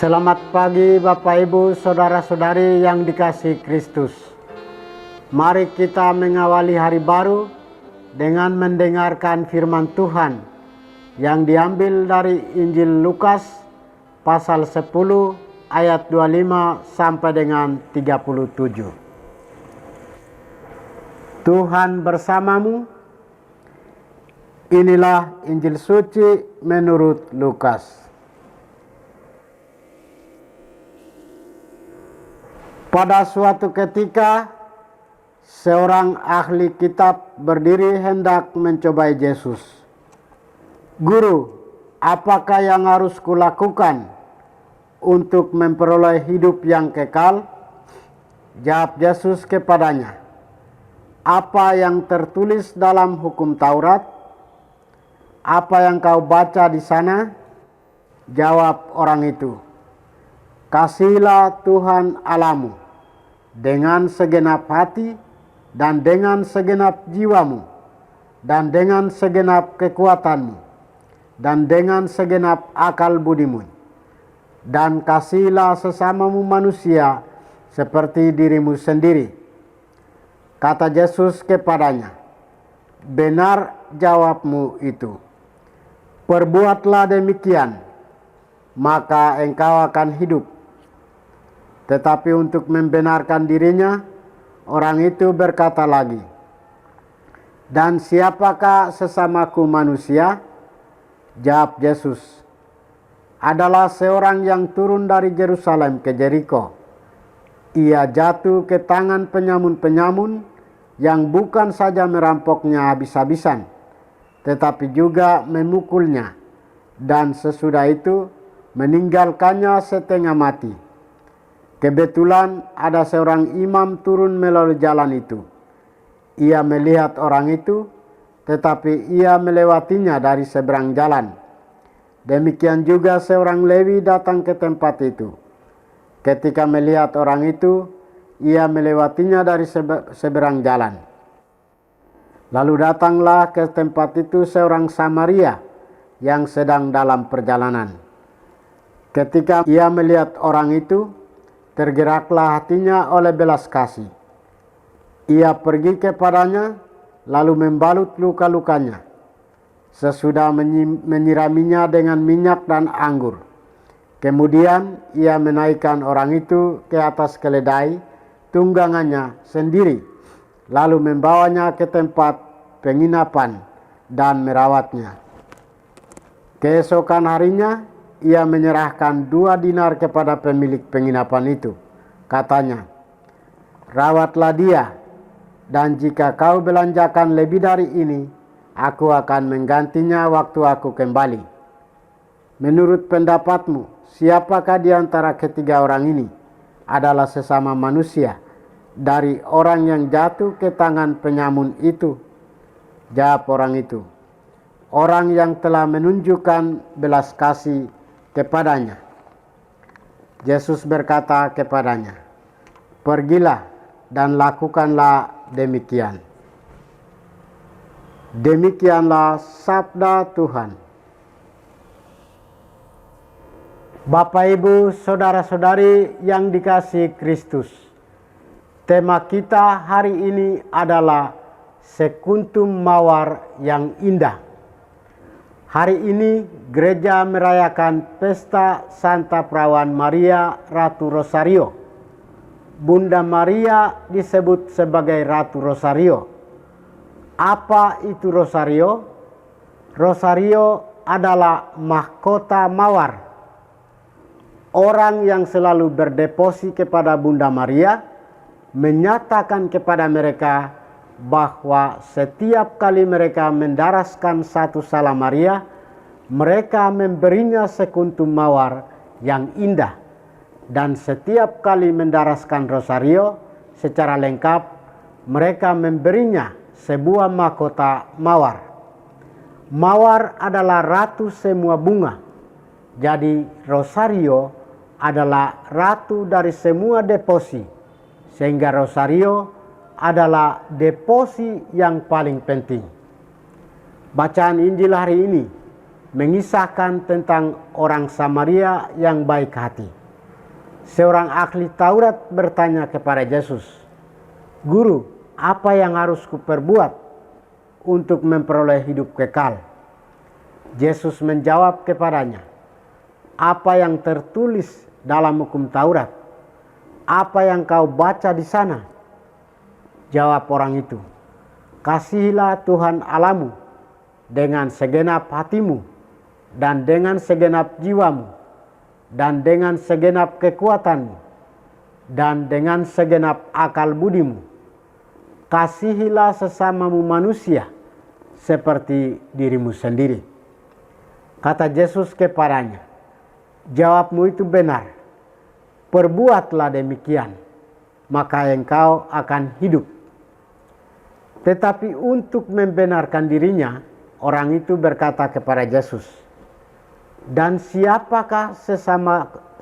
Selamat pagi Bapak Ibu Saudara-saudari yang dikasihi Kristus. Mari kita mengawali hari baru dengan mendengarkan firman Tuhan yang diambil dari Injil Lukas pasal 10 ayat 25 sampai dengan 37. Tuhan bersamamu. Inilah Injil suci menurut Lukas. Pada suatu ketika, seorang ahli kitab berdiri hendak mencobai Yesus. Guru, apakah yang harus kulakukan untuk memperoleh hidup yang kekal? Jawab Yesus kepadanya, apa yang tertulis dalam hukum Taurat? Apa yang kau baca di sana? Jawab orang itu, kasihilah Tuhan Allahmu dengan segenap hati dan dengan segenap jiwamu dan dengan segenap kekuatanmu dan dengan segenap akal budimu, dan kasihilah sesamamu manusia seperti dirimu sendiri. Kata Yesus kepadanya, benar jawabmu itu. Perbuatlah demikian, maka engkau akan hidup. Tetapi untuk membenarkan dirinya, orang itu berkata lagi, dan siapakah sesamaku manusia? Jawab Yesus, adalah seorang yang turun dari Yerusalem ke Jeriko. Ia jatuh ke tangan penyamun-penyamun yang bukan saja merampoknya habis-habisan, tetapi juga memukulnya, dan sesudah itu meninggalkannya setengah mati. Kebetulan ada seorang imam turun melalui jalan itu. Ia melihat orang itu, tetapi ia melewatinya dari seberang jalan. Demikian juga seorang Lewi datang ke tempat itu. Ketika melihat orang itu, ia melewatinya dari seberang jalan. Lalu datanglah ke tempat itu seorang Samaria yang sedang dalam perjalanan. Ketika ia melihat orang itu, tergeraklah hatinya oleh belas kasih. Ia pergi kepadanya, lalu membalut luka-lukanya. Sesudah menyiraminya dengan minyak dan anggur. Kemudian ia menaikkan orang itu ke atas keledai tunggangannya sendiri, lalu membawanya ke tempat penginapan dan merawatnya. Keesokan harinya, ia menyerahkan 2 dinar kepada pemilik penginapan itu. Katanya, rawatlah dia, dan jika kau belanjakan lebih dari ini, aku akan menggantinya waktu aku kembali. Menurut pendapatmu, siapakah di antara ketiga orang ini adalah sesama manusia dari orang yang jatuh ke tangan penyamun itu? Jawab orang itu, orang yang telah menunjukkan belas kasih kepadanya. Yesus berkata kepadanya, pergilah dan lakukanlah demikian. Demikianlah sabda Tuhan. Bapak Ibu Saudara-saudari yang dikasihi Kristus, tema kita hari ini adalah sekuntum mawar yang indah. Hari ini gereja merayakan pesta Santa Perawan Maria Ratu Rosario. Bunda Maria disebut sebagai Ratu Rosario. Apa itu Rosario? Rosario adalah mahkota mawar. Orang yang selalu berdeposi kepada Bunda Maria menyatakan kepada mereka bahwa setiap kali mereka mendaraskan satu salam Maria, mereka memberinya sekuntum mawar yang indah. Dan setiap kali mendaraskan Rosario secara lengkap, mereka memberinya sebuah mahkota mawar. Mawar adalah ratu semua bunga. Jadi Rosario adalah ratu dari semua deposi, sehingga Rosario adalah deposi yang paling penting. Bacaan Injil hari ini mengisahkan tentang orang Samaria yang baik hati. Seorang ahli Taurat bertanya kepada Yesus, "Guru, apa yang harus kuperbuat untuk memperoleh hidup kekal?" Yesus menjawab kepadanya, "Apa yang tertulis dalam hukum Taurat? Apa yang kau baca di sana?" Jawab orang itu, "Kasihilah Tuhan Allahmu dengan segenap hatimu, dan dengan segenap jiwamu, dan dengan segenap kekuatanmu, dan dengan segenap akal budimu. Kasihilah sesamamu manusia seperti dirimu sendiri." Kata Yesus kepadanya, "Jawabmu itu benar. Perbuatlah demikian, maka engkau akan hidup." Tetapi untuk membenarkan dirinya, orang itu berkata kepada Yesus, "Dan siapakah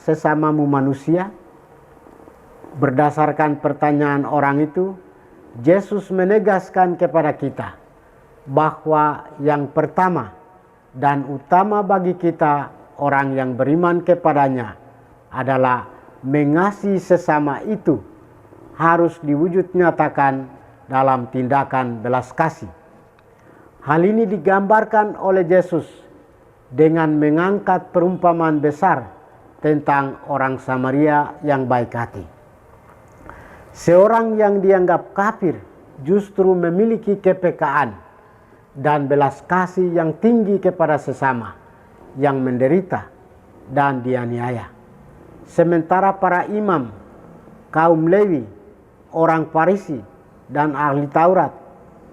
sesamamu manusia?" Berdasarkan pertanyaan orang itu, Yesus menegaskan kepada kita bahwa yang pertama dan utama bagi kita orang yang beriman kepadanya adalah mengasihi sesama itu harus diwujud nyatakan dalam tindakan belas kasih. Hal ini digambarkan oleh Yesus dengan mengangkat perumpamaan besar tentang orang Samaria yang baik hati. Seorang yang dianggap kafir justru memiliki kepekaan dan belas kasih yang tinggi kepada sesama yang menderita dan dianiaya. Sementara para imam, kaum Lewi, orang Farisi, dan ahli Taurat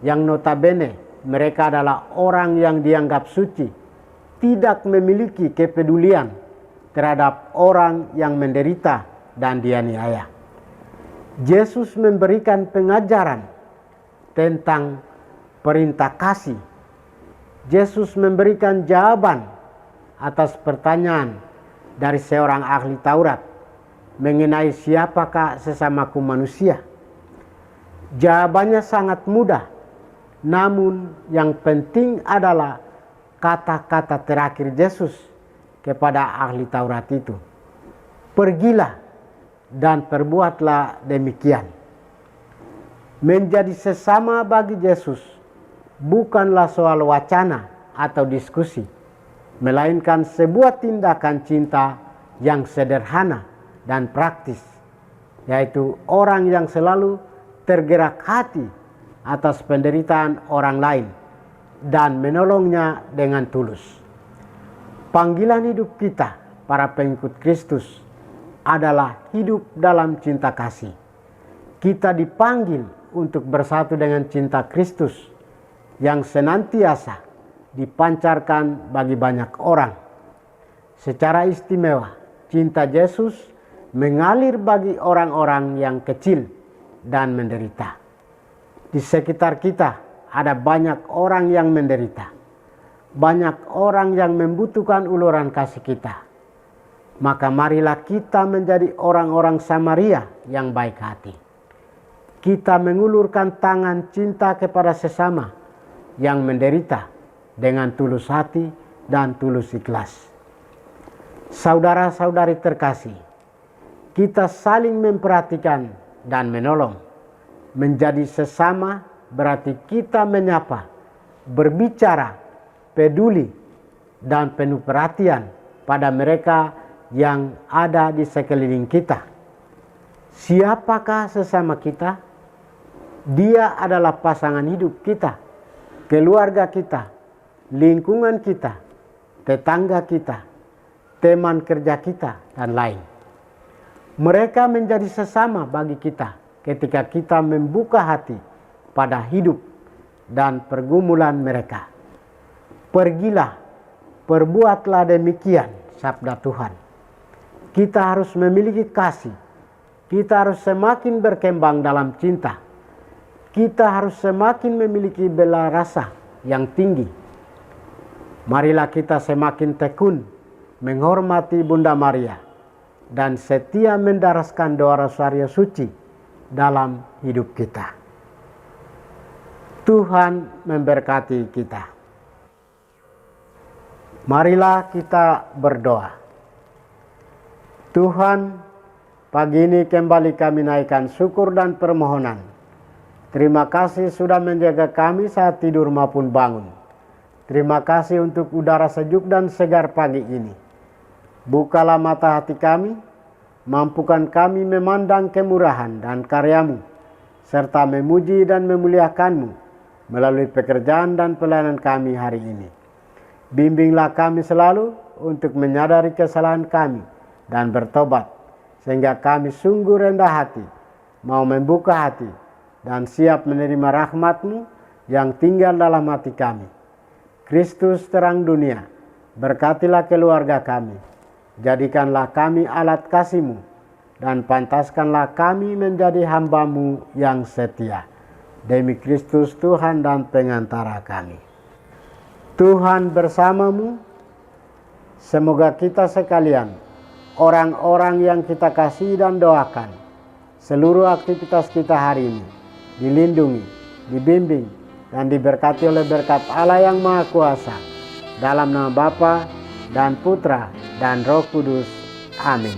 yang notabene mereka adalah orang yang dianggap suci, tidak memiliki kepedulian terhadap orang yang menderita dan dianiaya. Yesus memberikan pengajaran tentang perintah kasih. Yesus memberikan jawaban atas pertanyaan dari seorang ahli Taurat mengenai siapakah sesamaku manusia. Jawabannya sangat mudah, namun yang penting adalah kata-kata terakhir Yesus kepada ahli Taurat itu, "Pergilah dan perbuatlah demikian." Menjadi sesama bagi Yesus bukanlah soal wacana atau diskusi, melainkan sebuah tindakan cinta yang sederhana dan praktis, yaitu orang yang selalu tergerak hati atas penderitaan orang lain dan menolongnya dengan tulus. Panggilan hidup kita, para pengikut Kristus, adalah hidup dalam cinta kasih. Kita dipanggil untuk bersatu dengan cinta Kristus yang senantiasa dipancarkan bagi banyak orang. Secara istimewa, cinta Yesus mengalir bagi orang-orang yang kecil dan menderita. Di sekitar kita ada banyak orang yang menderita, banyak orang yang membutuhkan uluran kasih kita. Maka marilah kita menjadi orang-orang Samaria yang baik hati. Kita mengulurkan tangan cinta kepada sesama yang menderita dengan tulus hati dan tulus ikhlas. Saudara-saudari terkasih, kita saling memperhatikan dan menolong. Menjadi sesama berarti kita menyapa, berbicara, peduli, dan penuh perhatian pada mereka yang ada di sekeliling kita. Siapakah sesama kita? Dia adalah pasangan hidup kita, keluarga kita, lingkungan kita, tetangga kita, teman kerja kita, dan lain. Mereka menjadi sesama bagi kita ketika kita membuka hati pada hidup dan pergumulan mereka. Pergilah, perbuatlah demikian, sabda Tuhan. Kita harus memiliki kasih. Kita harus semakin berkembang dalam cinta. Kita harus semakin memiliki bela rasa yang tinggi. Marilah kita semakin tekun menghormati Bunda Maria dan setia mendaraskan doa rosario suci dalam hidup kita. Tuhan memberkati kita. Marilah kita berdoa. Tuhan, pagi ini kembali kami naikkan syukur dan permohonan. Terima kasih sudah menjaga kami saat tidur maupun bangun. Terima kasih untuk udara sejuk dan segar pagi ini. Bukalah mata hati kami, mampukan kami memandang kemurahan dan karya-Mu, serta memuji dan memuliakan-Mu melalui pekerjaan dan pelayanan kami hari ini. Bimbinglah kami selalu untuk menyadari kesalahan kami dan bertobat, sehingga kami sungguh rendah hati, mau membuka hati, dan siap menerima rahmat-Mu yang tinggal dalam hati kami. Kristus terang dunia, berkatilah keluarga kami, jadikanlah kami alat kasih-Mu, dan pantaskanlah kami menjadi hamba-Mu yang setia. Demi Kristus Tuhan dan pengantara kami. Tuhan bersamamu, semoga kita sekalian, orang-orang yang kita kasih dan doakan, seluruh aktivitas kita hari ini, dilindungi, dibimbing, dan diberkati oleh berkat Allah yang Maha Kuasa, dalam nama Bapa dan Putra dan Roh Kudus. Amin.